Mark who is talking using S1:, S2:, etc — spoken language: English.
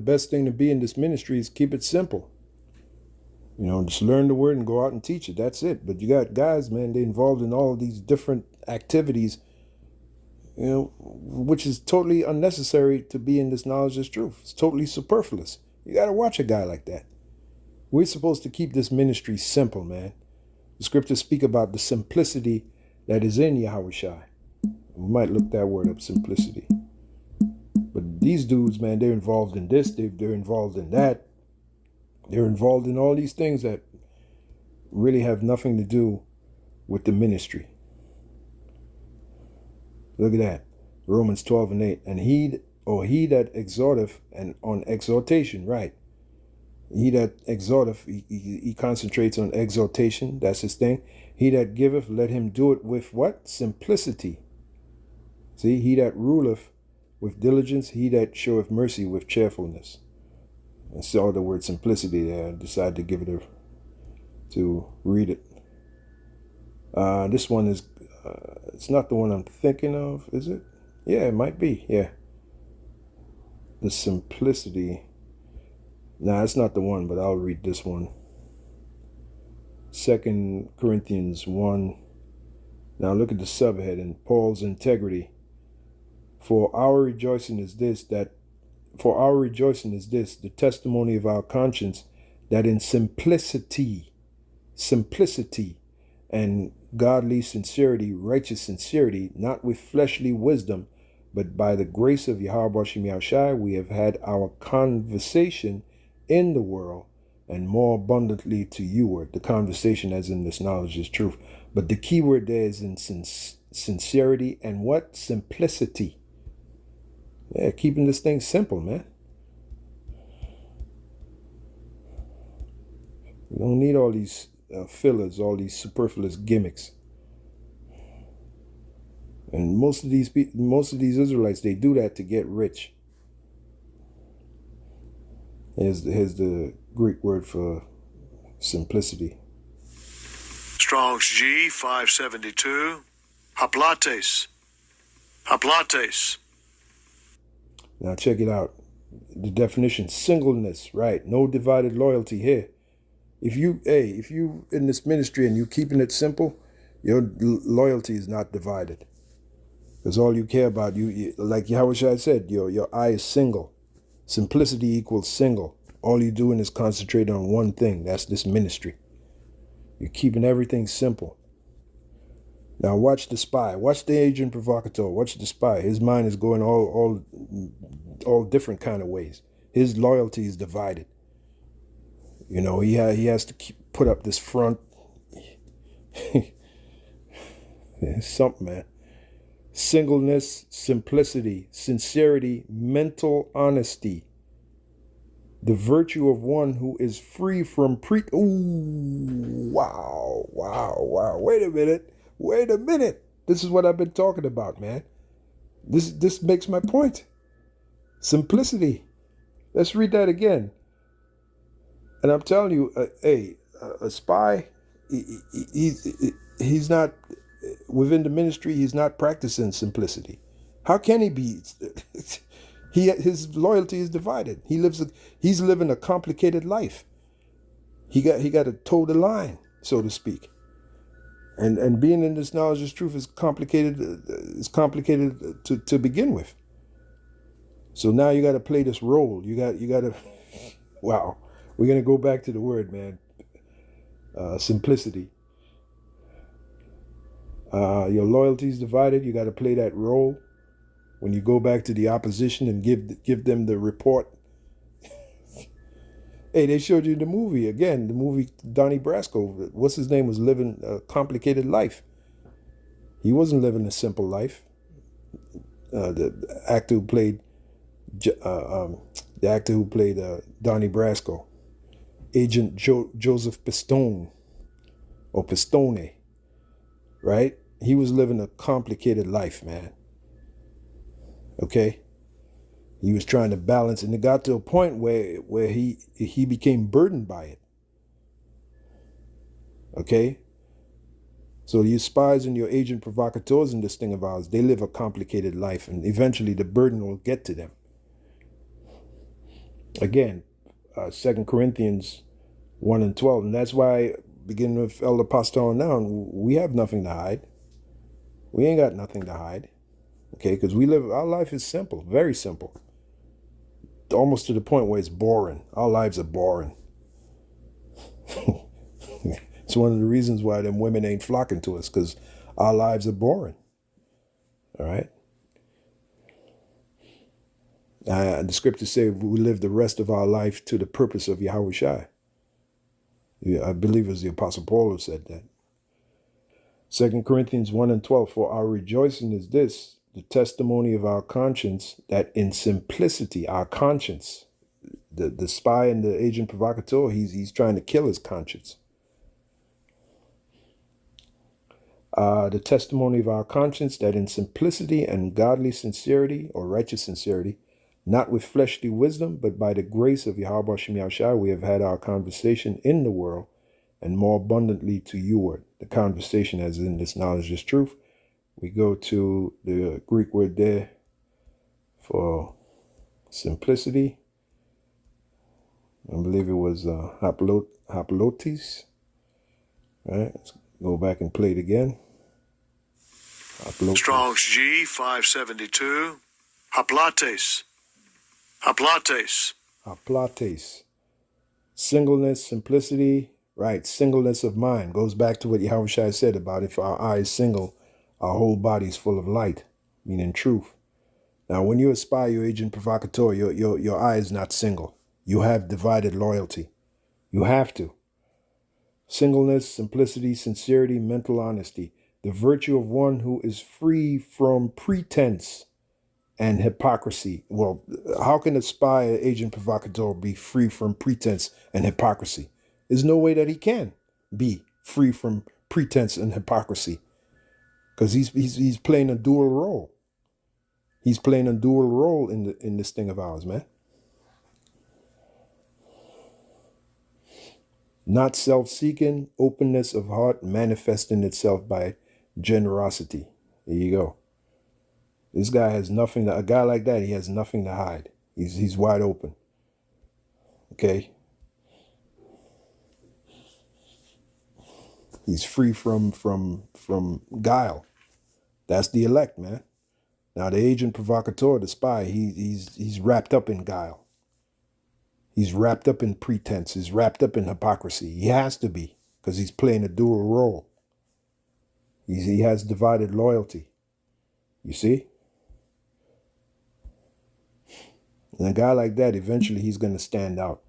S1: The best thing to be in this ministry is keep it simple. You know, just learn the word and go out and teach it. That's it. But you got guys, man, they're involved in all of these different activities, you know, which is totally unnecessary to be in this knowledge of truth. It's totally superfluous. You got to watch a guy like that. We're supposed to keep this ministry simple, man. The scriptures speak about the simplicity that is in Yahushua. We might look that word up, simplicity. But these dudes, man, they're involved in this, they're involved in that. They're involved in all these things that really have nothing to do with the ministry. Look at that. Romans 12:8. And he that exhorteth, and on exhortation, right? He that exhorteth, he concentrates on exhortation. That's his thing. He that giveth, let him do it with what? Simplicity. See, he that ruleth with diligence, he that showeth mercy with cheerfulness. I saw the word simplicity there. I decided to give it to read it. This one is, it's not the one I'm thinking of, is it? Yeah, it might be, yeah. The simplicity. Nah, it's not the one, but I'll read this one. 2 Corinthians 1. Now look at the subhead in Paul's integrity. For our rejoicing is this, the testimony of our conscience, that in simplicity, and godly sincerity, righteous sincerity, not with fleshly wisdom, but by the grace of Yahweh Shem Yahushai, we have had our conversation in the world, and more abundantly to youward. The conversation as in this knowledge is truth. But the key word there is in sincerity and what? Simplicity. Yeah, keeping this thing simple, man. We don't need all these fillers, all these superfluous gimmicks. And most of these Israelites, they do that to get rich. Here's the Greek word for simplicity.
S2: Strong's G 572. Haplates.
S1: Now check it out. The definition: singleness, right? No divided loyalty here. If you in this ministry and you keeping it simple, your loyalty is not divided. Because all you care about, you like Yahushua said, your eye is single. Simplicity equals single. All you're doing is concentrate on one thing. That's this ministry. You're keeping everything simple. Now watch the spy. Watch the agent provocateur. Watch the spy. His mind is going all different kind of ways. His loyalty is divided. You know, he has to put up this front. It's something, man. Singleness, simplicity, sincerity, mental honesty. The virtue of one who is free from wow. Wait a minute. This is what I've been talking about, man. This makes my point. Simplicity. Let's read that again. And I'm telling you, a spy, he's not within the ministry. He's not practicing simplicity. How can he be? His loyalty is divided. He's living a complicated life. He got to toe the line, so to speak. And being in this knowledge of truth is complicated. To begin with. So now you got to play this role. You got to. Wow, we're gonna go back to the word, man. Simplicity. Your loyalty is divided. You got to play that role. When you go back to the opposition and give them the report. Hey, they showed you the movie again. The movie Donnie Brasco. What's his name was living a complicated life. He wasn't living a simple life. The actor who played Donnie Brasco, Agent Joseph Pistone, or Pistone, right? He was living a complicated life, man. Okay, he was trying to balance, and it got to a point where he became burdened by it. Okay, so your spies and your agent provocateurs in this thing of ours, they live a complicated life, and eventually the burden will get to them. Again, 2 Corinthians 1 and 12. And that's why, beginning with Elder Pastor on down, we have nothing to hide. We ain't got nothing to hide. Okay, because our life is simple, very simple. Almost to the point where it's boring. Our lives are boring. It's one of the reasons why them women ain't flocking to us, because our lives are boring. All right? The scriptures say we live the rest of our life to the purpose of Yahweh Shai. Yeah, I believe it was the Apostle Paul who said that. 2 Corinthians 1 and 12, for our rejoicing is this, the testimony of our conscience, that in simplicity, our conscience, the spy and the agent provocateur, he's trying to kill his conscience. The testimony of our conscience, that in simplicity and godly sincerity, or righteous sincerity, not with fleshly wisdom, but by the grace of Yahweh Shem Yahushua, we have had our conversation in the world, and more abundantly to youward. The conversation as in this knowledge is truth. We go to the Greek word there for simplicity. I believe it was haplotes. All right, let's go back and play it again. Haplotes.
S2: Strong's G 572. Haplates. Haplates.
S1: Haplates. Singleness, simplicity, right? Singleness of mind. Goes back to what Yahweh Shai said about if our eye is single, our whole body is full of light, meaning truth. Now, when you aspire your agent provocateur, your eye is not single. You have divided loyalty. You have to. Singleness, simplicity, sincerity, mental honesty. The virtue of one who is free from pretense and hypocrisy. Well, how can a spy, agent provocateur, be free from pretense and hypocrisy? There's no way that he can be free from pretense and hypocrisy, because he's playing a dual role. He's playing a dual role in this thing of ours, man. Not self-seeking, openness of heart, manifesting itself by generosity. Here you go. This guy has nothing a guy like that, he has nothing to hide. He's wide open. Okay? He's free from guile. That's the elect, man. Now the agent provocateur, the spy, he's wrapped up in guile. He's wrapped up in pretense. He's wrapped up in hypocrisy. He has to be, because he's playing a dual role. He has divided loyalty. You see? And a guy like that, eventually he's going to stand out.